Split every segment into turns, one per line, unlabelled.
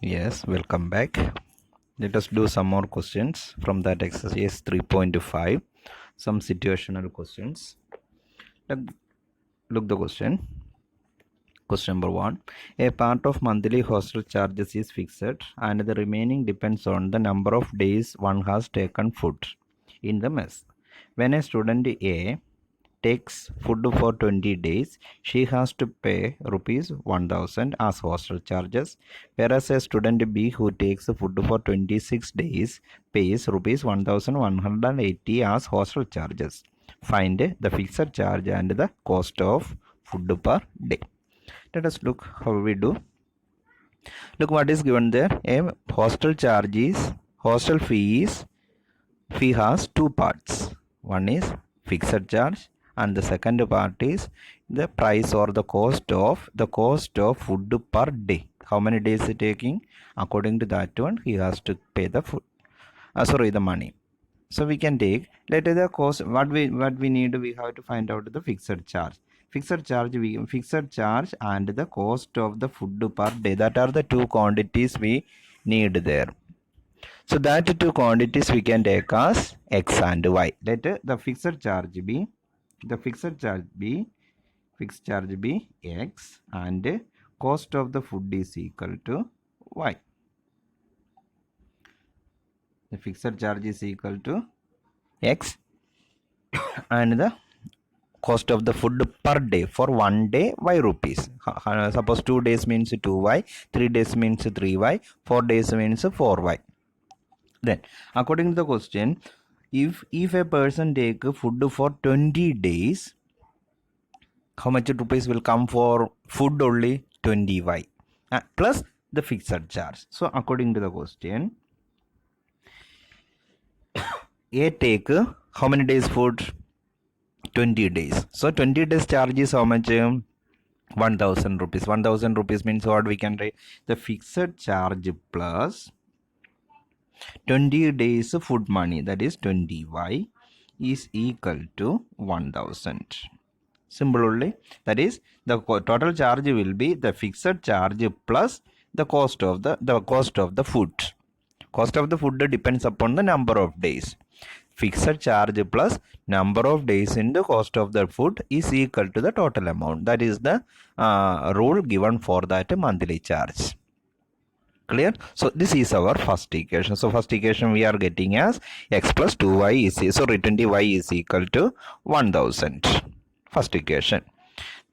Yes, welcome back. Let us do some more questions from that exercise 3.5. Some situational questions. Look the question. Question number 1. A part of monthly hostel charges is fixed and the remaining depends on the number of days one has taken food in the mess. When a student A takes food for 20 days, she has to pay rupees 1000 as hostel charges, whereas a student B who takes food for 26 days pays rupees 1180 as hostel charges. Find the fixed charge and the cost of food per day. Let us look how we do. Look what is given there. A hostel charge is hostel fee has two parts. One is fixed charge and the second part is the price or the cost of food per day. How many days is taking? According to that one, he has to pay the food. The money. So we can take later the cost. What we need, we have to find out the fixed charge. Fixed charge and the cost of the food per day. That are the two quantities we need there. So that two quantities we can take as x and y. Let the fixed charge be x and cost of the food is equal to y. The fixed charge is equal to x and the cost of the food per day for 1 day y rupees. Suppose 2 days means 2y, 3 days means 3y, 4 days means 4y. Then according to the question, if a person take food for 20 days, how much rupees will come for food? Only 20y plus the fixed charge. So according to the question, A take how many days food? 20 days. So 20 days charge is how much? 1000 rupees. 1000 rupees means what we can write? The fixed charge plus 20 days food money, that is 20y, is equal to 1000. Simple only. That is the total charge will be the fixed charge plus the cost of the food. Cost of the food depends upon the number of days. Fixed charge plus number of days in the cost of the food is equal to the total amount. That is the rule given for that monthly charge. Clear? So this is our first equation. So first equation we are getting as x plus 2y is, so 20y is equal to 1000. First equation.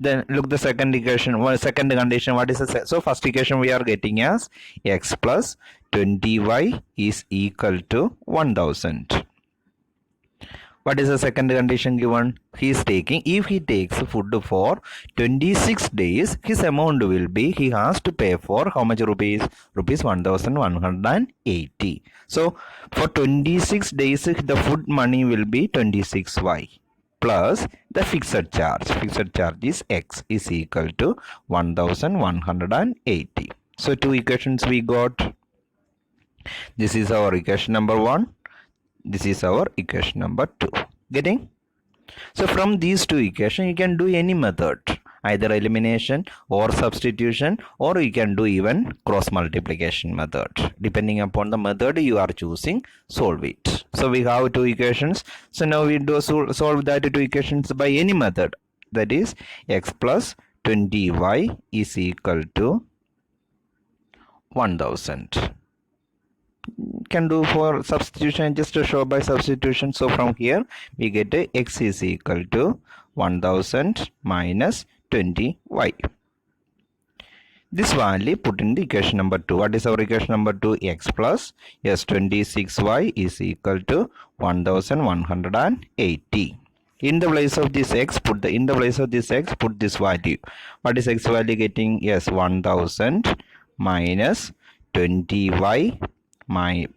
Then look the second equation. Second condition, what is the so first equation we are getting as x plus 20y is equal to 1000. What is the second condition given? If he takes food for 26 days, his amount will be, he has to pay for how much rupees? Rupees 1180. So for 26 days, the food money will be 26y plus the fixed charge. Fixed charge is x is equal to 1180. So two equations we got. This is our equation number 1. This is our equation number 2. Getting? So from these two equations, you can do any method, either elimination or substitution, or you can do even cross multiplication method. Depending upon the method you are choosing, solve it. So we have two equations. So now we do solve that two equations by any method. That is x plus 20y is equal to 1000. Can do for substitution, just to show by substitution. So from here we get x is equal to 1000 minus 20y. This value put in the equation number 2. What is our equation number 2? X plus 26y is equal to 1180. In the place of this x, put this value. What is x value getting? Yes, 1000 minus 20y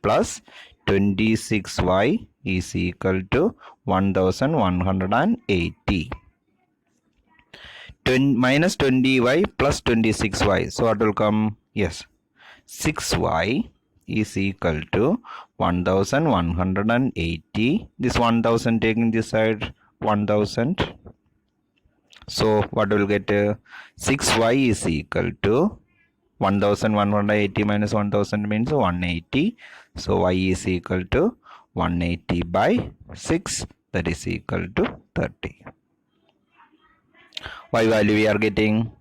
plus 26y is equal to 1180. Minus 20y plus 26y. So what will come? Yes, 6y is equal to 1180. This 1000 taking this side 1000. So what will get? 6y is equal to 1180 minus 1000 means 180. So y is equal to 180 by 6, that is equal to 30. Y value we are getting.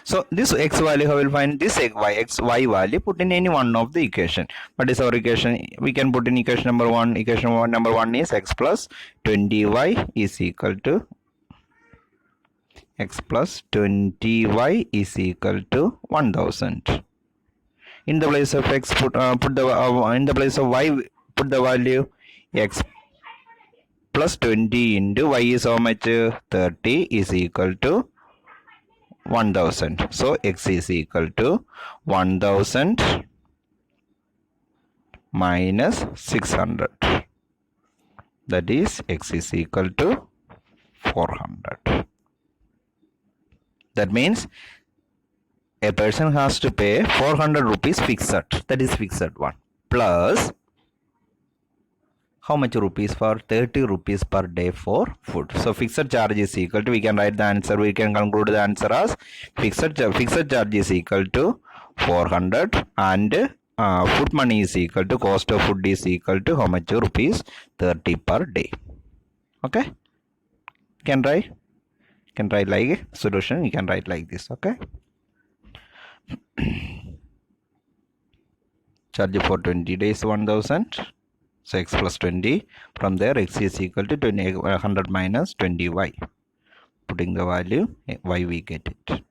So this x value, how will find this y value? Put in any one of the equation. What is our equation? We can put in equation number 1. Equation number 1 is x plus 20y is equal to x plus 20y is equal to 1000. In the place of x, put the in the place of y, put the value x plus 20 into y is how much? 30 is equal to 1000. So x is equal to 1000 minus 600. That is x is equal to 400. That means a person has to pay 400 rupees fixed. That is fixed one. Plus how much rupees? For 30 rupees per day for food. So fixed charge is equal to, we can write the answer, we can conclude the answer as fixed charge is equal to 400 and food money is equal to, cost of food is equal to how much rupees? 30 per day. Okay, can write like solution, you can write like this. Okay, charge for 20 days 1000. So x plus 20, from there x is equal to 100 minus 20y. Putting the value y, we get it.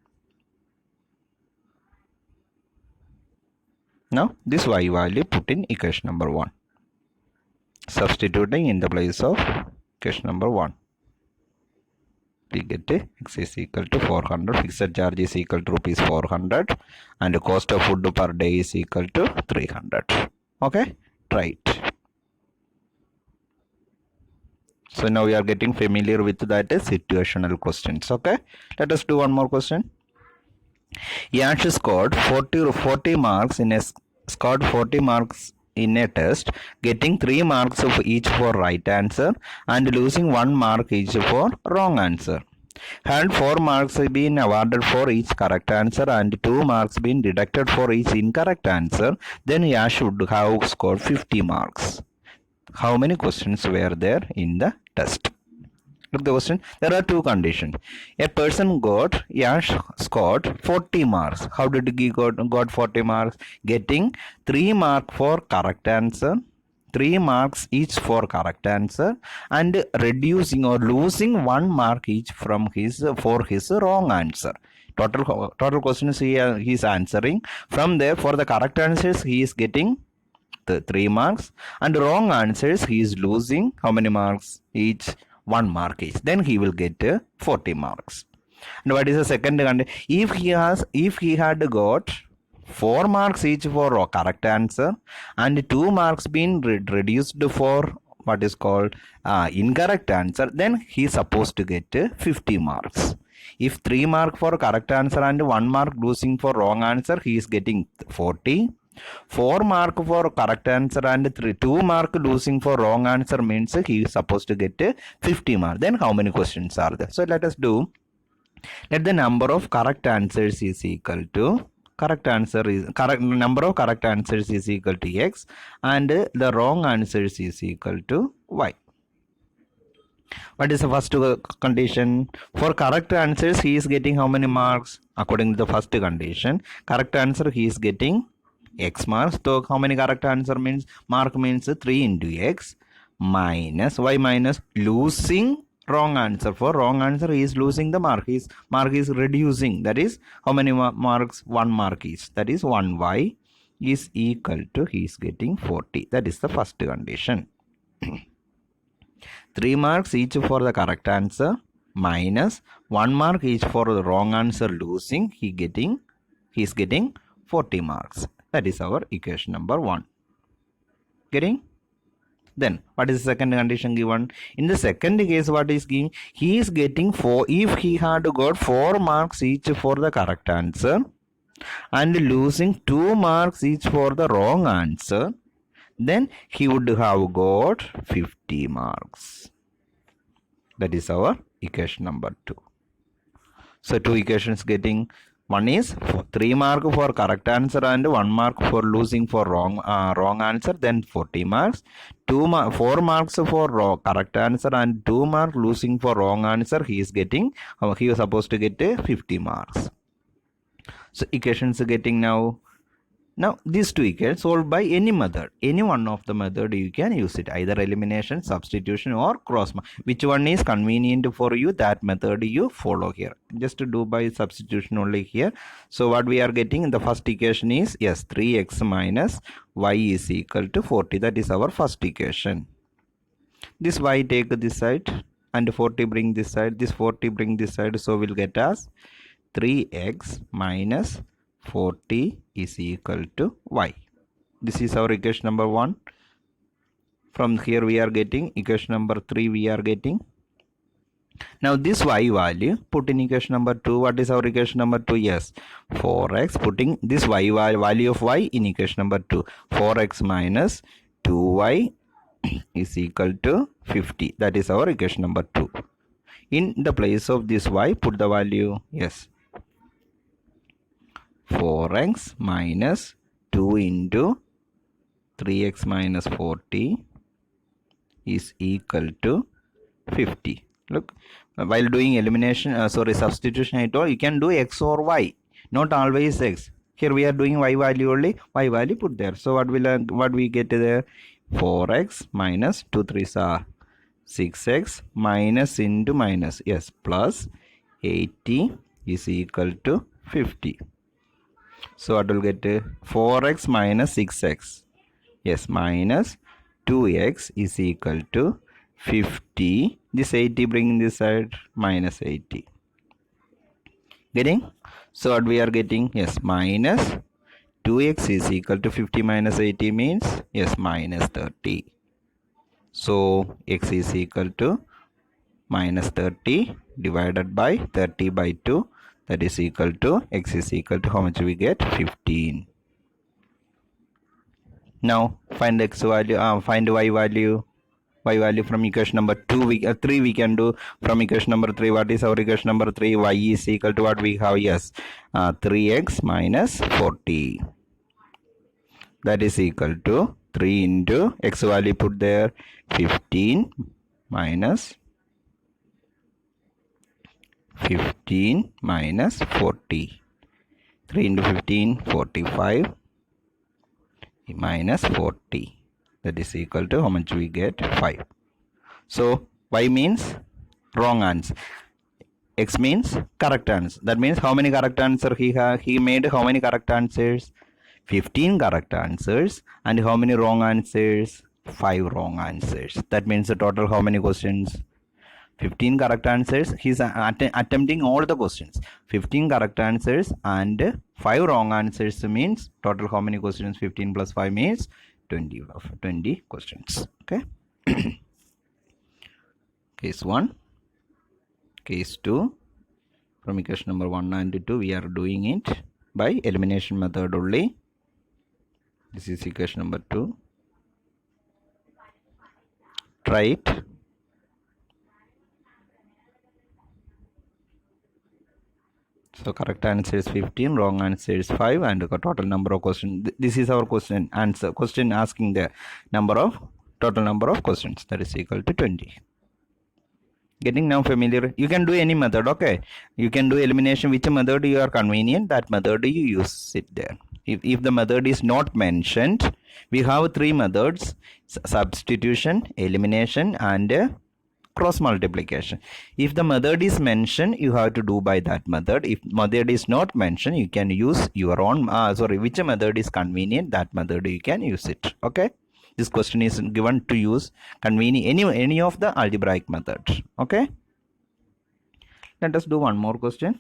Now this y value put in equation number 1. Substituting in the place of equation number 1. We get x is equal to 400, fixed charge is equal to rupees 400 and the cost of food per day is equal to 300. Okay, try it. So now we are getting familiar with that situational questions. Okay, let us do one more question. Yash scored 40 marks in a test, getting 3 marks of each for right answer and losing 1 mark each for wrong answer. Had 4 marks been awarded for each correct answer and 2 marks been deducted for each incorrect answer, then Yash would have scored 50 marks. How many questions were there in the test? Look the question. There are two conditions. A person scored 40 marks. How did he got 40 marks? Getting 3 marks for correct answer, 3 marks each for correct answer, and reducing or losing 1 mark each from his wrong answer. Total questions he is answering. From there, for the correct answers he is getting the 3 marks, and wrong answers he is losing how many marks each? 1 mark each. Then he will get 40 marks. And what is the second condition? If he had got 4 marks each for correct answer and 2 marks been reduced for what is called incorrect answer, then he is supposed to get 50 marks. If 3 mark for correct answer and 1 mark losing for wrong answer, he is getting 40. 4 mark for correct answer and 2 mark losing for wrong answer means he is supposed to get 50 mark. Then how many questions are there? So let us do. Let the number of correct answers is equal to number of correct answers is equal to x and the wrong answers is equal to y. What is the first condition? For correct answers he is getting how many marks? According to the first condition, correct answer he is getting x marks. So how many correct answer means? Mark means 3 into x minus y minus losing wrong answer. For wrong answer he is losing the mark. His mark is reducing. That is how many marks? 1 mark is. That is 1y is equal to he is getting 40. That is the first condition. 3 marks each for the correct answer minus 1 mark each for the wrong answer losing, he is getting 40 marks. That is our equation number 1. Getting? Then what is the second condition given? In the second case, what is given? He is getting 4. If he had got 4 marks each for the correct answer and losing 2 marks each for the wrong answer, then he would have got 50 marks. That is our equation number 2. So 2 equations getting. One is 3 mark for correct answer and 1 mark for losing for wrong answer, then 40 marks. 4 marks for correct answer and 2 mark losing for wrong answer. He is supposed to get 50 marks. So equations getting now. Now these two equations solved by any method. Any one of the method you can use it. Either elimination, substitution or cross. Which one is convenient for you, that method you follow here. Just to do by substitution only here. So what we are getting in the first equation is, yes, 3x minus y is equal to 40. That is our first equation. This y take this side and 40 bring this side. This 40 bring this side. So we'll get as 3x minus 40 is equal to y. This is our equation number 1. From here we are getting equation number 3 we are getting. Now this y value put in equation number 2. What is our equation number 2? Yes, 4x. Putting this y value of y in equation number 2. 4x minus 2y is equal to 50. That is our equation number 2. In the place of this y put the value, yes, 4x minus 2 into 3x minus 40 is equal to 50. Look, while doing elimination, substitution at all, you can do x or y, not always x. Here we are doing y value only, y value put there. So what we get there? 4x minus 2 3s are 6x minus into minus, yes, plus 80 is equal to 50. So what will get 4x minus 6x, yes, minus 2x is equal to 50. This 80 bring this side, minus 80. Getting? So what we are getting? Yes, minus 2x is equal to 50 minus 80 means, yes, minus 30. So x is equal to minus 30 divided by 30 by 2. That is equal to, x is equal to how much we get? 15. Now find x value, find y value. Y value from equation number 3 we can do. From equation number 3, what is our equation number 3? Y is equal to what we have? Yes, 3x minus 40. That is equal to 3 into x value put there, 15 minus 40. 3 into 15, 45 minus 40. That is equal to how much we get? 5. So y means wrong answer. X means correct answer. That means how many correct answer he made? How many correct answers? 15 correct answers. And how many wrong answers? 5 wrong answers. That means the total how many questions? 15 correct answers. He's attempting all the questions. 15 correct answers and 5 wrong answers means total how many questions? 15 plus 5 means 20 questions. Okay. Case 1. Case 2. From equation number 1 and 2 we are doing it by elimination method only. This is equation number 2. Try it. So correct answer is 15, wrong answer is 5, and the total number of questions. This is our question answer. Question asking the total number of questions, that is equal to 20. Getting now familiar? You can do any method, okay? You can do elimination, which method you are convenient, that method you use it there. If the method is not mentioned, we have 3 methods: substitution, elimination, and cross multiplication. If the method is mentioned, you have to do by that method. If method is not mentioned, you can use your own which method is convenient, that method you can use it. Okay, this question is given to use convenient any of the algebraic method. Okay, let us do one more question.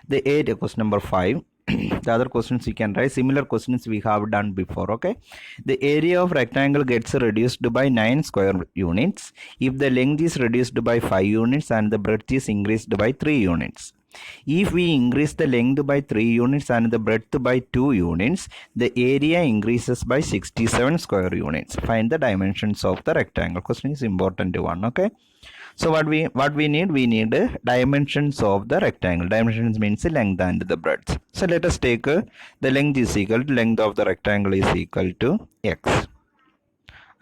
The question number 5. The other questions you can write. Similar questions we have done before. Okay, the area of rectangle gets reduced by 9 square units if the length is reduced by 5 units and the breadth is increased by 3 units. If we increase the length by 3 units and the breadth by 2 units, the area increases by 67 square units. Find the dimensions of the rectangle. Question is important one. Okay, So what we need dimensions of the rectangle. Dimensions means the length and the breadth. So let us take the length is equal to length of the rectangle is equal to x,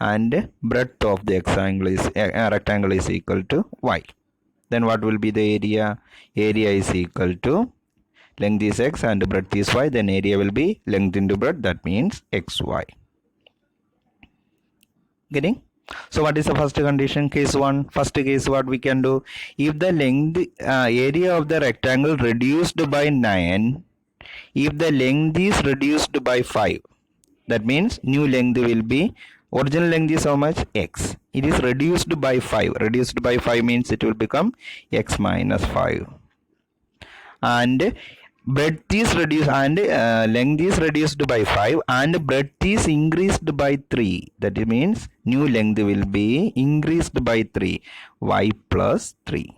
and breadth of the rectangle is equal to y. Then what will be the area? Area is equal to length is x and breadth is y. Then area will be length into breadth, that means xy. Getting? So what is the first condition? Case 1. First case, what we can do? If the length area of the rectangle reduced by 9, if the length is reduced by 5, that means new length will be, original length is how much? X. It is reduced by 5. Reduced by 5 means it will become x minus 5. And breadth is reduced, and length is reduced by 5, and breadth is increased by 3. That means new length will be increased by 3, y plus 3.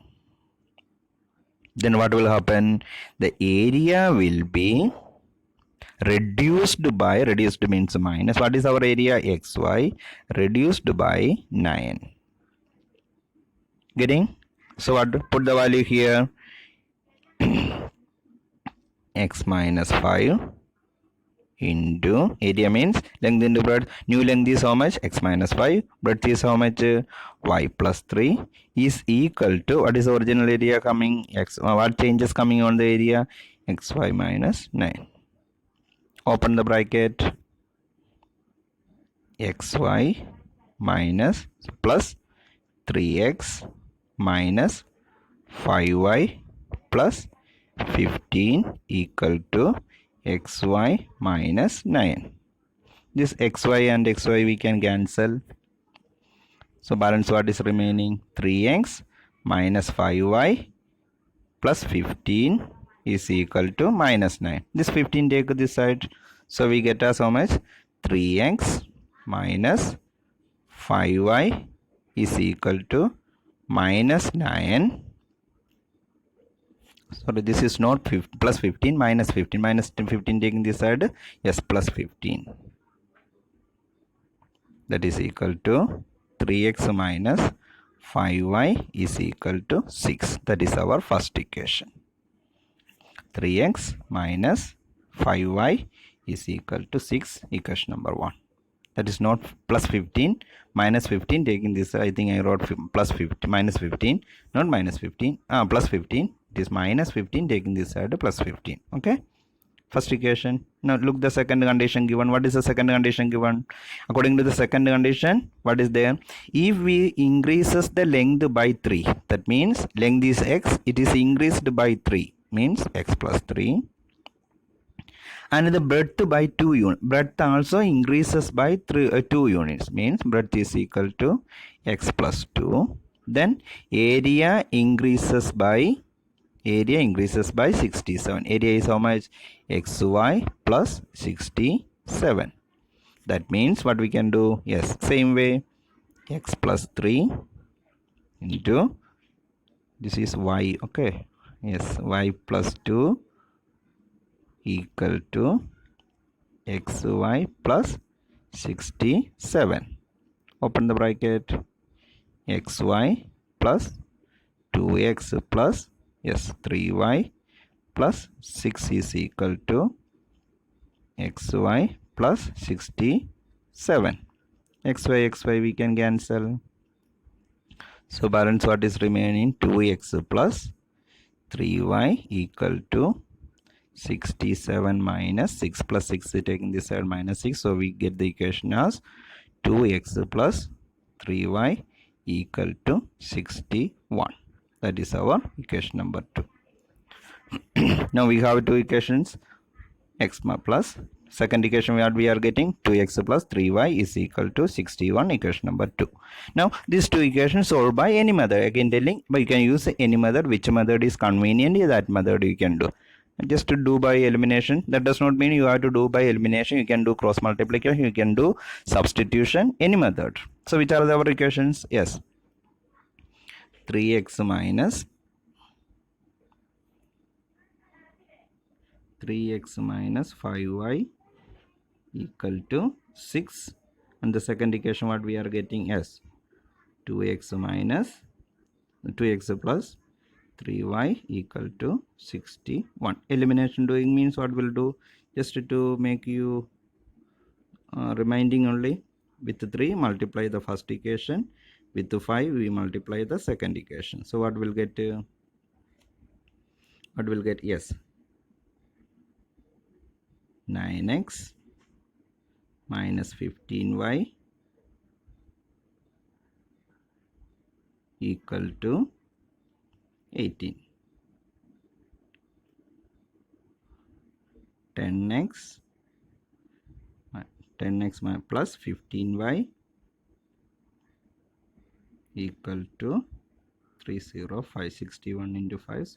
Then what will happen? The area will be reduced by, reduced means minus, what is our area? Xy, reduced by 9. Getting? So what? Put the value here. X minus 5 into area means length into breadth. New length is how much? X minus 5. Breadth is how much? Y plus 3 is equal to, what is the original area coming? X. What changes coming on the area? Xy minus 9. Open the bracket. Xy minus plus 3x minus 5y plus 15 equal to xy minus 9. This xy and xy we can cancel. So balance what is remaining? 3x minus 5y plus 15 is equal to minus 9. This 15 take this side. So we get as how much? 3x minus 5y is equal to minus 9. Sorry, this is not plus 15, minus 15. Minus 15 taking this side. Yes, plus 15. That is equal to 3x minus 5y is equal to 6. That is our first equation. 3x minus 5y is equal to 6. Equation number 1. That is not plus 15, minus 15 taking this. I think I wrote plus 15, minus 15, not minus 15. Plus 15. It is minus 15 taking this side plus 15. Okay. First equation. Now look the second condition given. What is the second condition given? According to the second condition, what is there? If we increases the length by 3, that means length is x, it is increased by 3, means x plus 3. And the breadth by 2 units. Breadth also increases by 2 units, means breadth is equal to x plus 2. Then area increases by 67. Area is how much? Xy plus 67. That means what we can do? Yes, same way, x plus 3 into, this is y. Okay, yes, y plus 2 equal to xy plus 67. Open the bracket. Xy plus 2x plus, yes, 3y plus 6 is equal to xy plus 67. Xy we can cancel. So balance what is remaining? 2x plus 3y equal to 67 minus 6 plus 6, taking this side minus 6. So we get the equation as 2x plus 3y equal to 61. That is our equation number 2. Now we have two equations. X plus, second equation what we are getting? 2x plus 3y is equal to 61. Equation number 2. Now these two equations solved by any method. Again telling, but you can use any method. Which method is convenient, that method you can do. Just to do by elimination. That does not mean you have to do by elimination. You can do cross multiplication, you can do substitution, any method. So which are our equations? Yes, 3x minus 5y equal to 6. And the second equation what we are getting? Yes, 2x minus 2x plus 3y equal to 61. Elimination doing means what we'll do, just to make you reminding only, with 3 multiply the first equation, with 5 we multiply the second equation. So what will get yes, 9x minus 15y equal to 18. 10x plus 15y equal to 305. 61 into 5,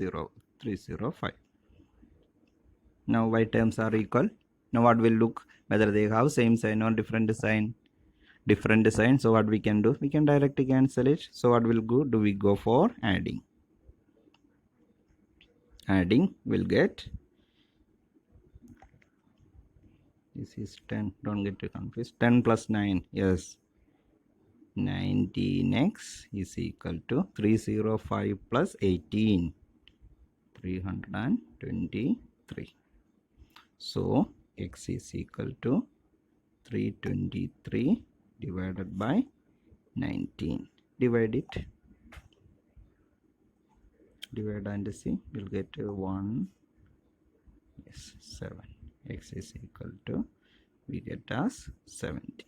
305. Now y terms are equal. Now what will look, whether they have same sign or different sign. So what we can do, we can directly cancel it. So what will go, do we go for adding will get, this is 10, don't get confused, 10 plus 9, yes, 19x is equal to 305 plus 18, 323. So x is equal to 323 divided by 19. Divide and see, we'll get 1, yes, 7. X is equal to, we get as 70.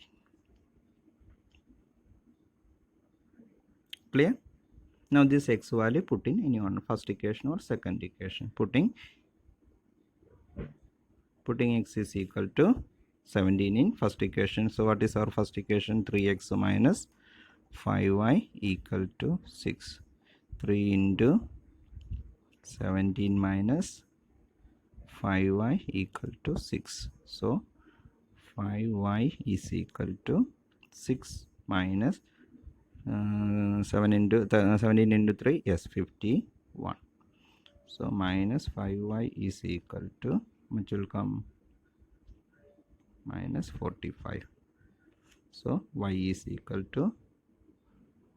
Clear? Now this x value put in any one, first equation or second equation. Putting x is equal to 17 in first equation. So what is our first equation? 3x minus 5y equal to 6. 3 into 17 minus 5y equal to 6. So 5y is equal to 6 minus 17 into 3, yes, 51. So minus 5y is equal to, which will come, minus 45. So y is equal to,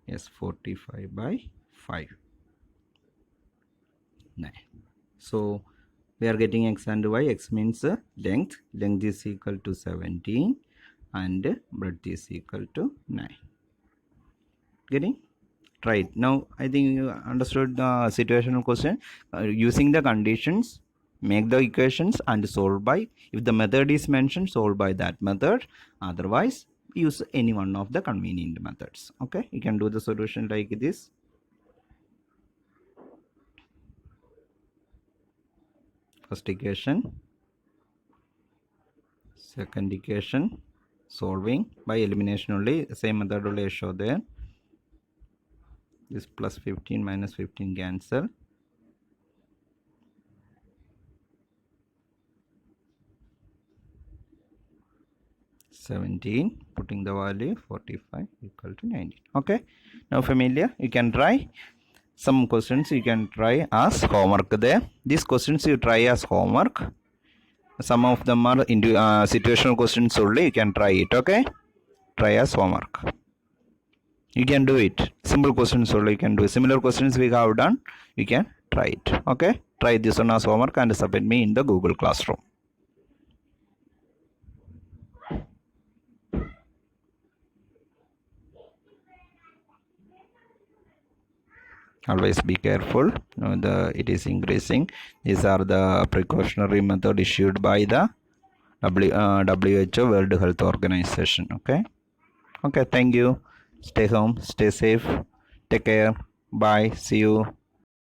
yes, 45 by 5. 9. So we are getting x and y. X means length is equal to 17 and breadth is equal to 9. Getting? Right. Now I think you understood the situational question. Using the conditions, make the equations and solve by, if the method is mentioned, solve by that method. Otherwise use any one of the convenient methods. Okay, you can do the solution like this. First equation, second equation, solving by elimination only, same method only show there. This plus 15 minus 15 cancel. 17, putting the value 45 equal to 19. Okay, now familiar, you can try some questions, you can try as homework there. These questions you try as homework. Some of them are into situational questions only, you can try it. Okay, try as homework. You can do it. Simple questions only you can do. Similar questions we have done, you can try it. Okay, try this one as homework and submit me in the Google Classroom. Always be careful. It is increasing. These are the precautionary method issued by the WHO, World Health Organization. Okay, thank you. Stay home, stay safe, take care, bye, see you.